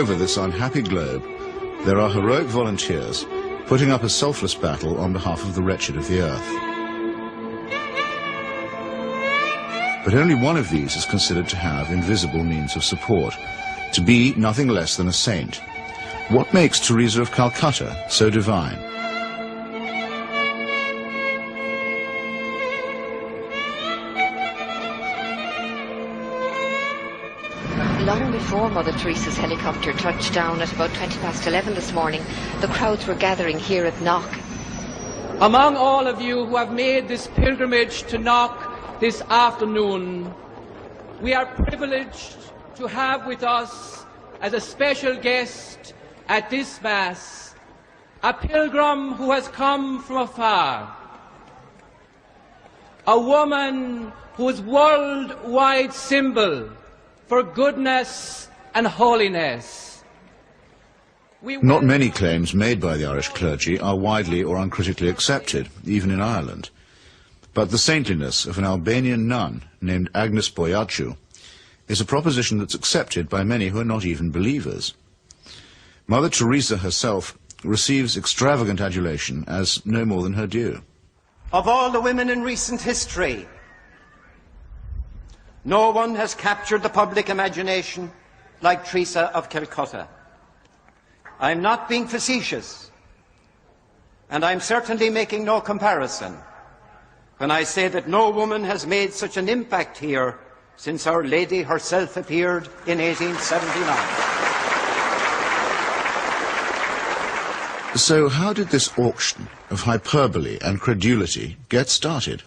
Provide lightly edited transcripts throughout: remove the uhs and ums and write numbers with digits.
over this unhappy globe, there are heroic volunteers putting up a selfless battle on behalf of the wretched of the earth. But only one of these is considered to have invisible means of support, to be nothing less than a saint. What makes Teresa of Calcutta so divine? Long before Mother Teresa's helicopter touched down at about 11:20 this morning, the crowds were gathering here at Knock. Among all of you who have made this pilgrimage to Knock this afternoon, we are privileged to have with us as a special guest at this Mass a pilgrim who has come from afar, a woman whose worldwide symbol for goodness and holiness. Not many claims made by the Irish clergy are widely or uncritically accepted, even in Ireland. But the saintliness of an Albanian nun named Agnes Boyaciu is a proposition that's accepted by many who are not even believers. Mother Teresa herself receives extravagant adulation as no more than her due. Of all the women in recent history, no one has captured the public imagination like Teresa of Calcutta. I'm not being facetious, and I'm certainly making no comparison when I say that no woman has made such an impact here since Our Lady herself appeared in 1879. So how did this auction of hyperbole and credulity get started?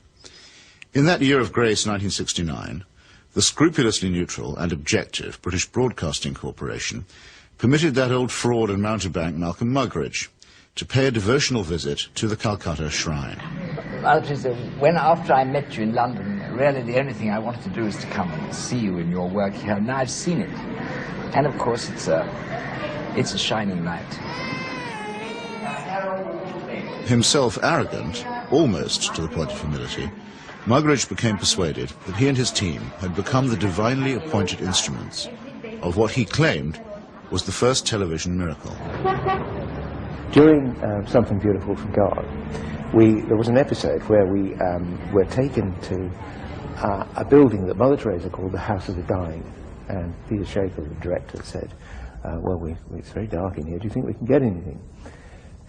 In that year of grace, 1969, the scrupulously neutral and objective British Broadcasting Corporation permitted that old fraud and mountebank Malcolm Muggeridge to pay a devotional visit to the Calcutta Shrine. When after I met you in London, really the only thing I wanted to do is to come and see you in your work here. Now I've seen it, and of course it's a shining light. Himself arrogant, almost to the point of humility, Muggeridge became persuaded that he and his team had become the divinely appointed instruments of what he claimed was the first television miracle. During Something Beautiful from God, there was an episode where we were taken to a building that Mother Teresa called the House of the Dying, and Peter Shaker, the director, said, well, it's very dark in here, do you think we can get anything?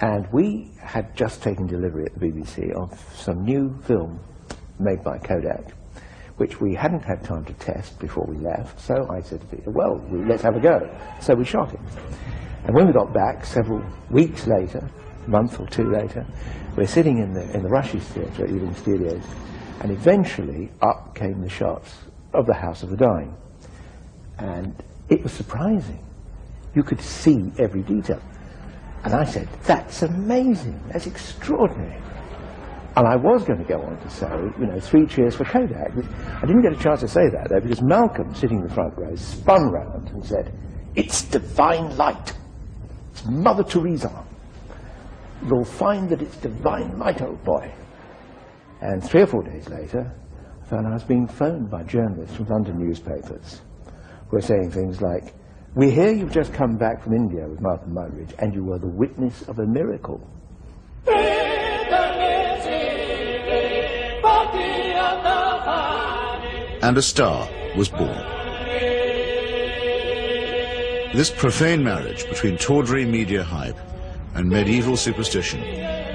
And we had just taken delivery at the BBC of some new film made by Kodak, which we hadn't had time to test before we left, so I said to Peter, well, let's have a go. So we shot it. And when we got back, several weeks later, a month or two later, we're sitting in the Rushes Theatre at Ealing Studios, and eventually up came the shots of the House of the Dying. And it was surprising. You could see every detail. And I said, that's amazing, that's extraordinary. And I was going to go on to say, 3 cheers for Kodak. I didn't get a chance to say that, though, because Malcolm, sitting in the front row, spun round and said, it's divine light. It's Mother Teresa. You'll find that it's divine light, old boy. And 3 or 4 days later, I found I was being phoned by journalists from London newspapers who were saying things like, we hear you've just come back from India with Malcolm Muggeridge, and you were the witness of a miracle. And a star was born. This profane marriage between tawdry media hype and medieval superstition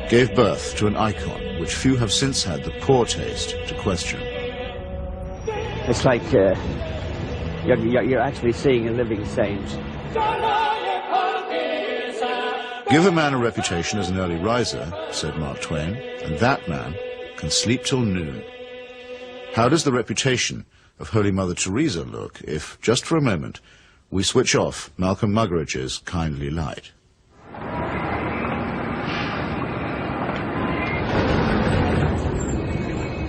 gave birth to an icon which few have since had the poor taste to question. It's like you're actually seeing a living saint. Give a man a reputation as an early riser, said Mark Twain, and that man can sleep till noon. How does the reputation of Holy Mother Teresa look if, just for a moment, we switch off Malcolm Muggeridge's kindly light?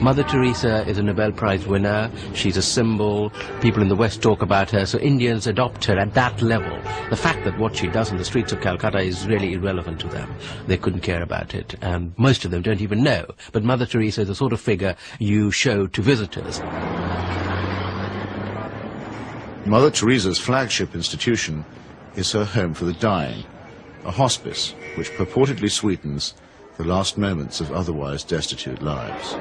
Mother Teresa is a Nobel Prize winner. She's a symbol. People in the West talk about her, so Indians adopt her at that level. The fact that what she does in the streets of Calcutta is really irrelevant to them. They couldn't care about it, and most of them don't even know. But Mother Teresa is the sort of figure you show to visitors. Mother Teresa's flagship institution is her home for the dying, a hospice which purportedly sweetens the last moments of otherwise destitute lives.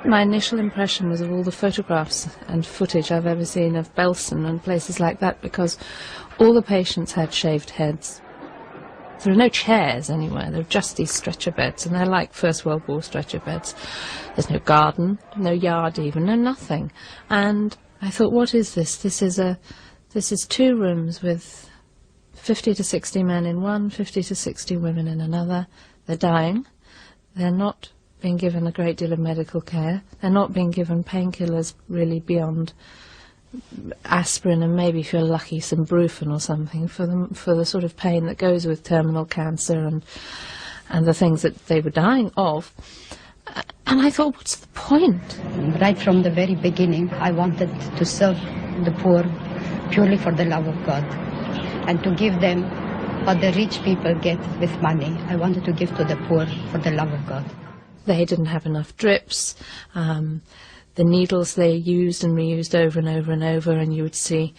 My initial impression was of all the photographs and footage I've ever seen of Belsen and places like that, because all the patients had shaved heads. There are no chairs anywhere, there are just these stretcher beds, and they're like First World War stretcher beds. There's no garden, no yard even, no nothing. And I thought, what is this? This is 2 rooms with 50 to 60 men in one, 50 to 60 women in another. They're dying. They're not being given a great deal of medical care. They're not being given painkillers really beyond aspirin and maybe, if you're lucky, some Brufen or something for the sort of pain that goes with terminal cancer and the things that they were dying of. And I thought, what's the point? Right from the very beginning, I wanted to serve the poor purely for the love of God and to give them what the rich people get with money. I wanted to give to the poor for the love of God. They didn't have enough drips. The needles they used and reused over and over and over, and you would see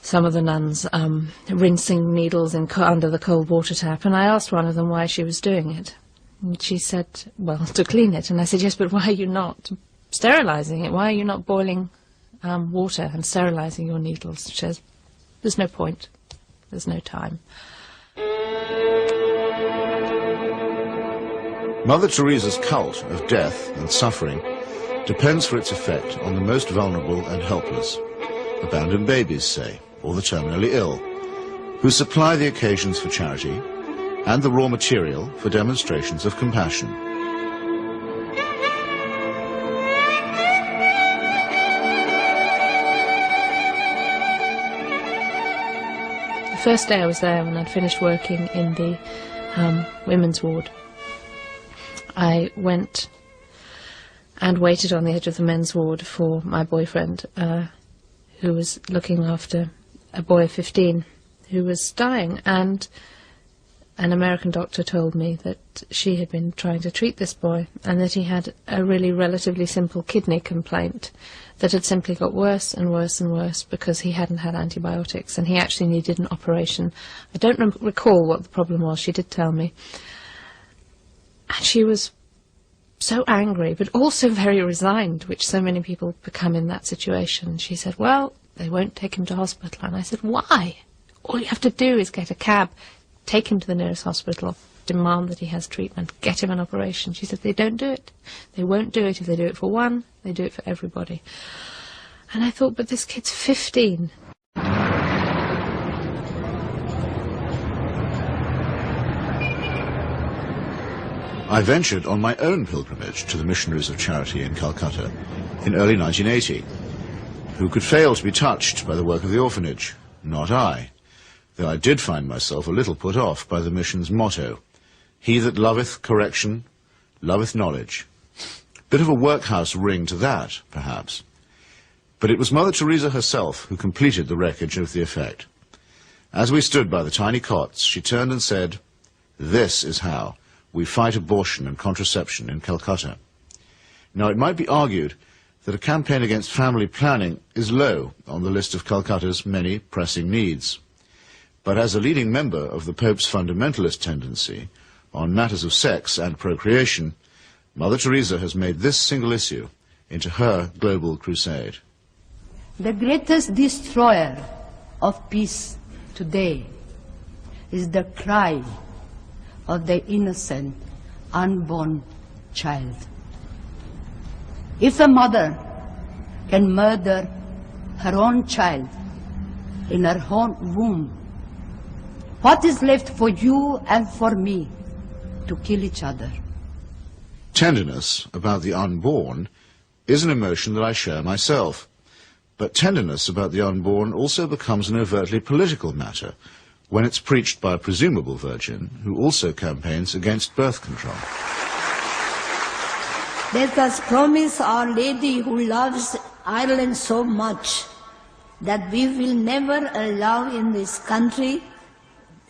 some of the nuns rinsing needles under the cold water tap. And I asked one of them why she was doing it. And she said, well, to clean it. And I said, yes, but why are you not sterilising it? Why are you not boiling water and sterilising your needles? She says, there's no point. There's no time. Mother Teresa's cult of death and suffering depends for its effect on the most vulnerable and helpless, abandoned babies, say, or the terminally ill, who supply the occasions for charity and the raw material for demonstrations of compassion. The first day I was there, when I'd finished working in the women's ward, I went and waited on the edge of the men's ward for my boyfriend, who was looking after a boy of 15 who was dying, and an American doctor told me that she had been trying to treat this boy and that he had a really relatively simple kidney complaint that had simply got worse and worse and worse because he hadn't had antibiotics, and he actually needed an operation. I don't recall what the problem was. She did tell me. And she was so angry, but also very resigned, which so many people become in that situation. She said, well, they won't take him to hospital. And I said, why? All you have to do is get a cab, take him to the nearest hospital, demand that he has treatment, get him an operation. She said, they don't do it. They won't do it. If they do it for one, they do it for everybody. And I thought, but this kid's 15. I ventured on my own pilgrimage to the Missionaries of Charity in Calcutta in early 1980. Who could fail to be touched by the work of the orphanage? Not I, though I did find myself a little put off by the mission's motto, he that loveth correction, loveth knowledge. Bit of a workhouse ring to that, perhaps. But it was Mother Teresa herself who completed the wreckage of the effect. As we stood by the tiny cots, she turned and said, this is how we fight abortion and contraception in Calcutta. Now, it might be argued that a campaign against family planning is low on the list of Calcutta's many pressing needs. But as a leading member of the Pope's fundamentalist tendency on matters of sex and procreation, Mother Teresa has made this single issue into her global crusade. The greatest destroyer of peace today is the cry of the innocent, unborn child. If a mother can murder her own child in her own womb, what is left for you and for me to kill each other? Tenderness about the unborn is an emotion that I share myself. But tenderness about the unborn also becomes an overtly political matter when it's preached by a presumable virgin who also campaigns against birth control. Let us promise Our Lady, who loves Ireland so much, that we will never allow in this country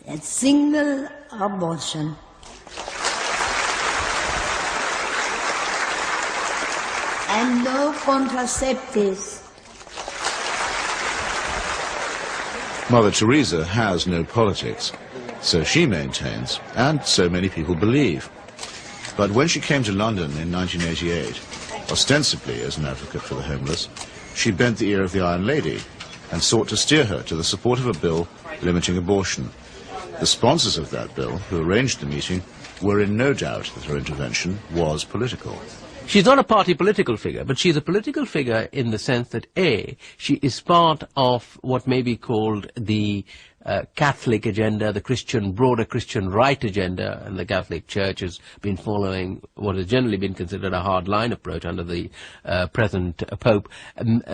a single abortion. And no contraceptives. Mother Teresa has no politics, so she maintains, and so many people believe. But when she came to London in 1988, ostensibly as an advocate for the homeless, she bent the ear of the Iron Lady and sought to steer her to the support of a bill limiting abortion. The sponsors of that bill, who arranged the meeting, were in no doubt that her intervention was political. She's not a party political figure, but she's a political figure in the sense that, A, she is part of what may be called the Catholic agenda, the broader Christian right agenda, and the Catholic Church has been following what has generally been considered a hard-line approach under the present Pope.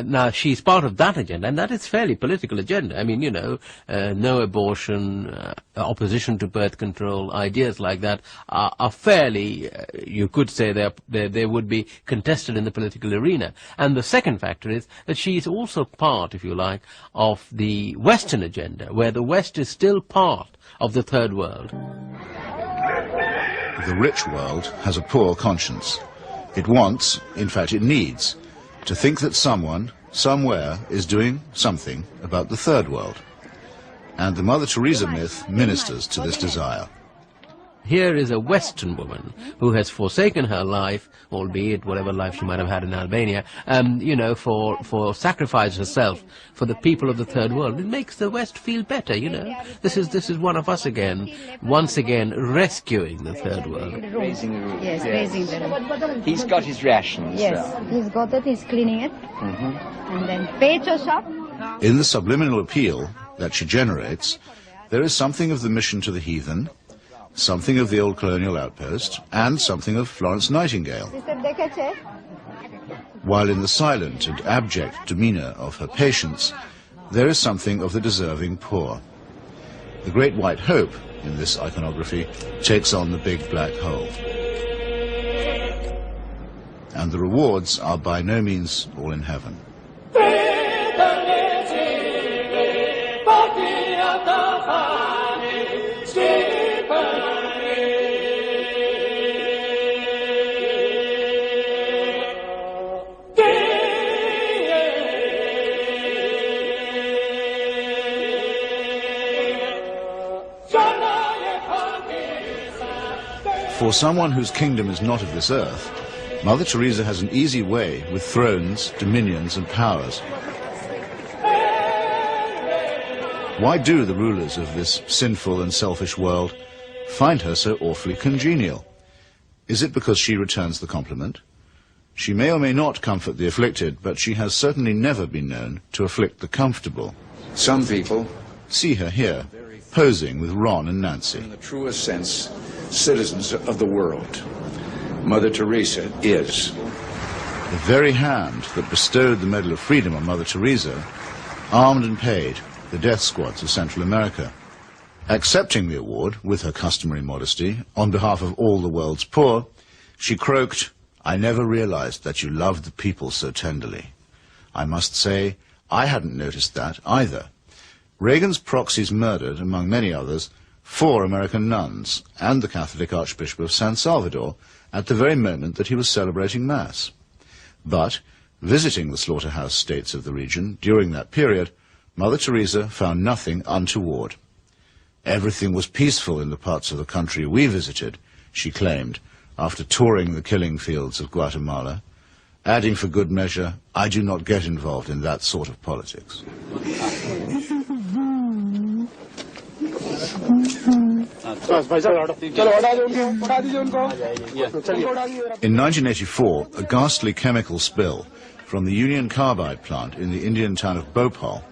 Now, she's part of that agenda, and that is fairly political agenda. I mean, you know, no abortion, opposition to birth control, ideas like that are fairly, you could say they would be contested in the political arena. And the second factor is that she is also part, if you like, of the Western agenda, where the West is still part of the third world. The rich world has a poor conscience. It wants, in fact it needs, to think that someone, somewhere, is doing something about the third world. And the Mother Teresa myth ministers to this desire. Here is a Western woman who has forsaken her life, albeit whatever life she might have had in Albania, you know, for sacrifice herself for the people of the third world. It makes the West feel better, you know. This is one of us again, once again rescuing the third world. Raising the roof. Yes, raising the roof. He's got his rations. Yes, he's got it, he's cleaning it. And then petrol shop. In the subliminal appeal that she generates, there is something of the mission to the heathen, something of the old colonial outpost, and something of Florence Nightingale. While in the silent and abject demeanour of her patients, there is something of the deserving poor. The Great White Hope, in this iconography, takes on the big black hole. And the rewards are by no means all in heaven. For someone whose kingdom is not of this earth, Mother Teresa has an easy way with thrones, dominions, and powers. Why do the rulers of this sinful and selfish world find her so awfully congenial? Is it because she returns the compliment? She may or may not comfort the afflicted, but she has certainly never been known to afflict the comfortable. Some people see her here, posing with Ron and Nancy. In the truest sense, citizens of the world. Mother Teresa is. The very hand that bestowed the Medal of Freedom on Mother Teresa armed and paid the death squads of Central America. Accepting the award, with her customary modesty, on behalf of all the world's poor, she croaked, "I never realized that you loved the people so tenderly." I must say, I hadn't noticed that either. Reagan's proxies murdered, among many others, 4 American nuns and the Catholic Archbishop of San Salvador at the very moment that he was celebrating Mass. But, visiting the slaughterhouse states of the region during that period, Mother Teresa found nothing untoward. Everything was peaceful in the parts of the country we visited, she claimed, after touring the killing fields of Guatemala, adding for good measure, "I do not get involved in that sort of politics." In 1984, a ghastly chemical spill from the Union Carbide plant in the Indian town of Bhopal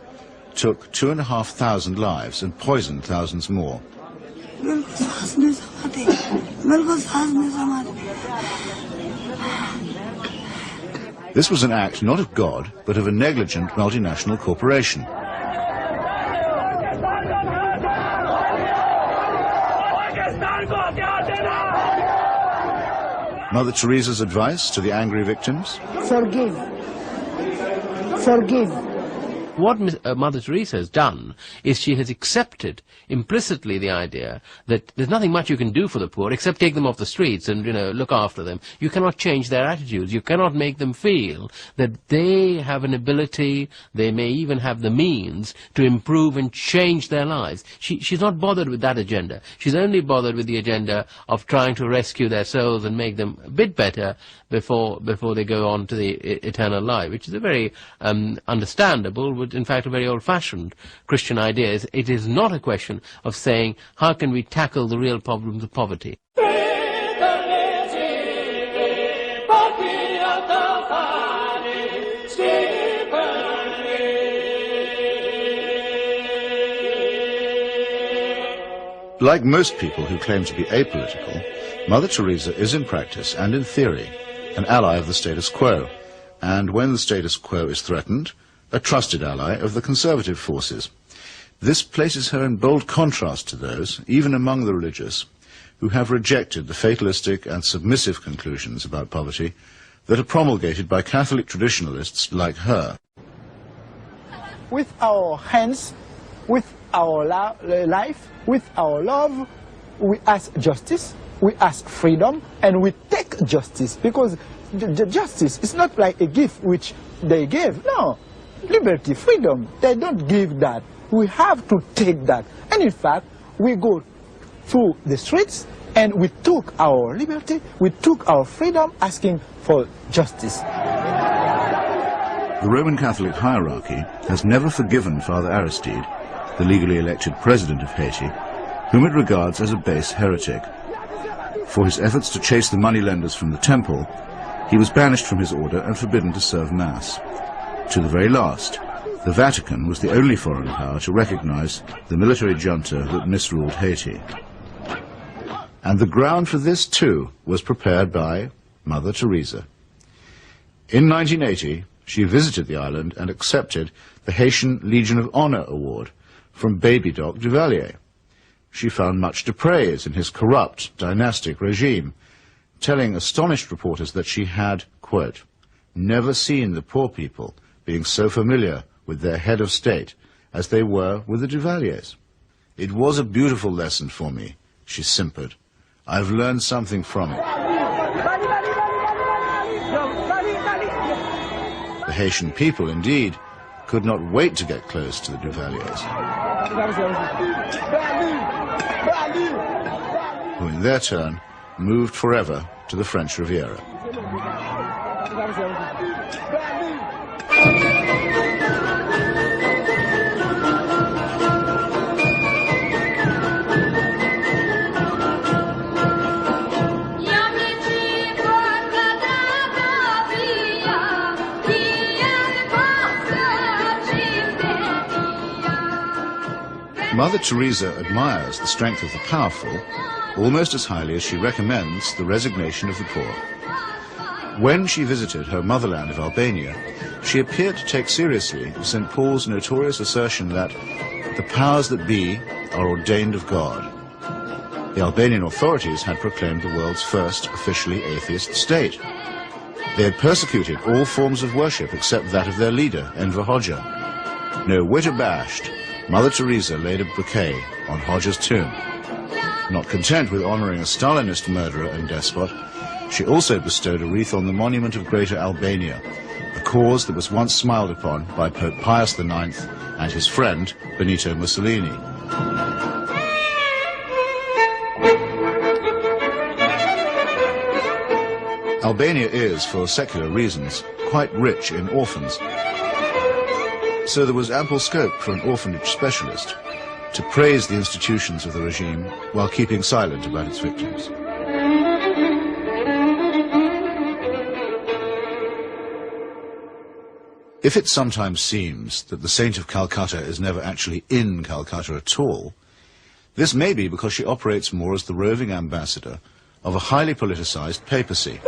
took 2,500 lives and poisoned thousands more. This was an act not of God, but of a negligent multinational corporation. Mother Teresa's advice to the angry victims? Forgive. Forgive. what Mother Teresa has done is she has accepted implicitly the idea that there's nothing much you can do for the poor except take them off the streets and, look after them. You cannot change their attitudes. You cannot make them feel that they have an ability, they may even have the means to improve and change their lives. She's not bothered with that agenda. She's only bothered with the agenda of trying to rescue their souls and make them a bit better before they go on to the eternal life, which is a very understandable, but in fact a very old-fashioned Christian idea. It is not a question of saying, how can we tackle the real problems of poverty? Like most people who claim to be apolitical, Mother Teresa is in practice and in theory an ally of the status quo, and when the status quo is threatened, a trusted ally of the conservative forces. This places her in bold contrast to those, even among the religious, who have rejected the fatalistic and submissive conclusions about poverty that are promulgated by Catholic traditionalists like her. With our hands, with our life, with our love, we ask justice, we ask freedom, and we take justice, because justice is not like a gift which they gave. No, liberty, freedom, they don't give that. We have to take that. And in fact, we go through the streets and we took our liberty, we took our freedom, asking for justice. The Roman Catholic hierarchy has never forgiven Father Aristide, the legally elected president of Haiti, whom it regards as a base heretic. For his efforts to chase the moneylenders from the temple, he was banished from his order and forbidden to serve Mass. To the very last, the Vatican was the only foreign power to recognize the military junta that misruled Haiti. And the ground for this, too, was prepared by Mother Teresa. In 1980, she visited the island and accepted the Haitian Legion of Honor Award from Baby Doc Duvalier. She found much to praise in his corrupt, dynastic regime, telling astonished reporters that she had, quote, never seen the poor people being so familiar with their head of state as they were with the Duvaliers. It was a beautiful lesson for me, she simpered. I've learned something from it. The Haitian people, indeed, could not wait to get close to the Duvaliers, who in their turn moved forever to the French Riviera. Mother Teresa admires the strength of the powerful almost as highly as she recommends the resignation of the poor. When she visited her motherland of Albania, she appeared to take seriously St. Paul's notorious assertion that the powers that be are ordained of God. The Albanian authorities had proclaimed the world's first officially atheist state. They had persecuted all forms of worship except that of their leader, Enver Hoxha. No whit abashed, Mother Teresa laid a bouquet on Hoxha's tomb. Not content with honoring a Stalinist murderer and despot, she also bestowed a wreath on the monument of Greater Albania, a cause that was once smiled upon by Pope Pius IX and his friend Benito Mussolini. Albania is, for secular reasons, quite rich in orphans. So there was ample scope for an orphanage specialist to praise the institutions of the regime while keeping silent about its victims. If it sometimes seems that the Saint of Calcutta is never actually in Calcutta at all, this may be because she operates more as the roving ambassador of a highly politicized papacy.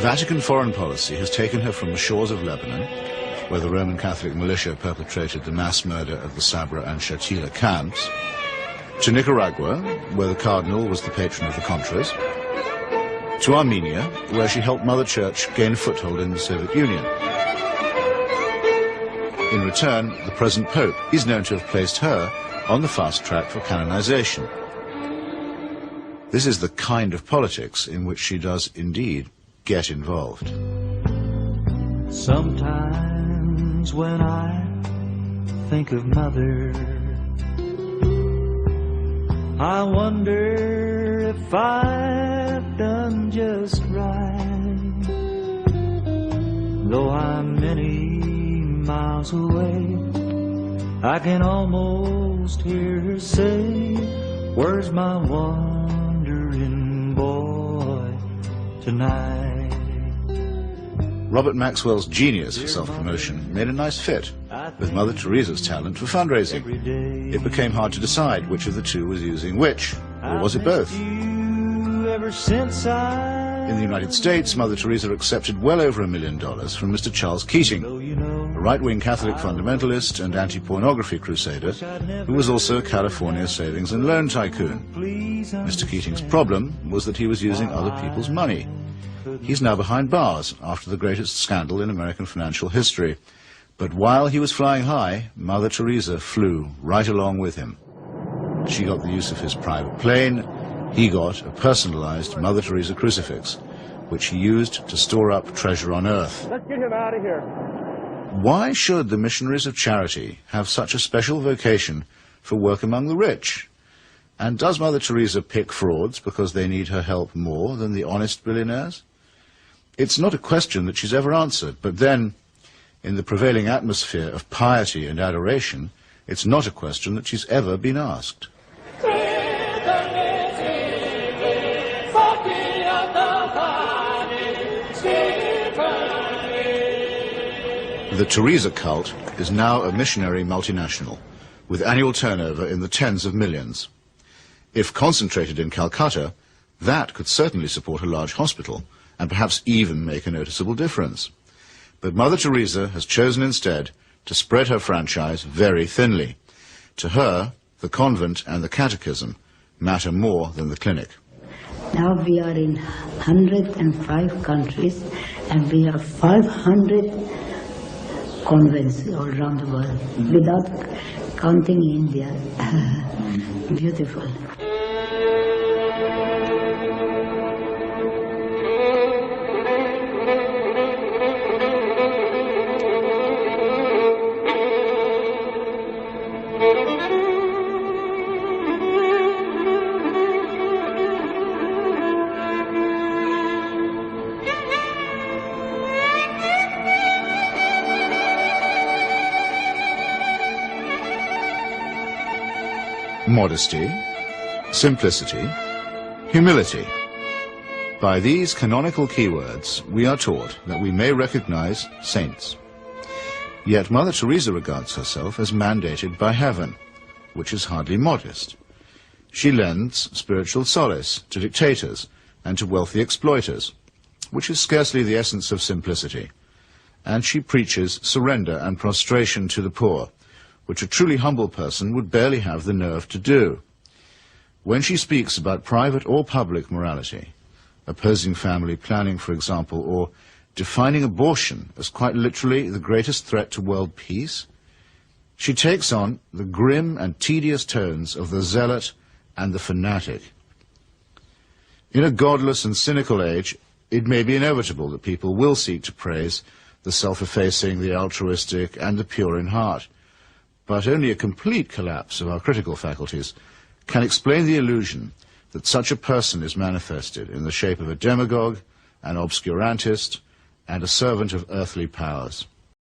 Vatican foreign policy has taken her from the shores of Lebanon, where the Roman Catholic militia perpetrated the mass murder of the Sabra and Shatila camps, to Nicaragua, where the Cardinal was the patron of the Contras, to Armenia, where she helped Mother Church gain a foothold in the Soviet Union. In return, the present Pope is known to have placed her on the fast track for canonization. This is the kind of politics in which she does indeed get involved. Sometimes when I think of Mother, I wonder if I've done just right. Though I'm many miles away, I can almost hear her say, "Where's my wandering boy tonight?" Robert Maxwell's genius for self-promotion made a nice fit with Mother Teresa's talent for fundraising. It became hard to decide which of the two was using which, or was it both? Ever since In the United States, Mother Teresa accepted well over $1 million from Mr. Charles Keating, a right-wing Catholic fundamentalist and anti-pornography crusader who was also a California savings and loan tycoon. Mr. Keating's problem was that he was using other people's money. He's now behind bars after the greatest scandal in American financial history. But while he was flying high, Mother Teresa flew right along with him. She got the use of his private plane. He got a personalized Mother Teresa crucifix, which he used to store up treasure on earth. Let's get him out of here. Why should the missionaries of charity have such a special vocation for work among the rich? And does Mother Teresa pick frauds because they need her help more than the honest billionaires? It's not a question that she's ever answered, but then, in the prevailing atmosphere of piety and adoration, it's not a question that she's ever been asked. The Teresa cult is now a missionary multinational, with annual turnover in the tens of millions. If concentrated in Calcutta, that could certainly support a large hospital, and perhaps even make a noticeable difference. But Mother Teresa has chosen instead to spread her franchise very thinly. To her, the convent and the catechism matter more than the clinic. Now we are in 105 countries and we have 500 convents all around the world, without counting India. Beautiful. Modesty, simplicity, humility. By these canonical keywords, we are taught that we may recognize saints. Yet Mother Teresa regards herself as mandated by heaven, which is hardly modest. She lends spiritual solace to dictators and to wealthy exploiters, which is scarcely the essence of simplicity. And she preaches surrender and prostration to the poor, which a truly humble person would barely have the nerve to do. When she speaks about private or public morality, opposing family planning, for example, or defining abortion as quite literally the greatest threat to world peace, she takes on the grim and tedious tones of the zealot and the fanatic. In a godless and cynical age, it may be inevitable that people will seek to praise the self-effacing, the altruistic, and the pure in heart. But only a complete collapse of our critical faculties can explain the illusion that such a person is manifested in the shape of a demagogue, an obscurantist, and a servant of earthly powers.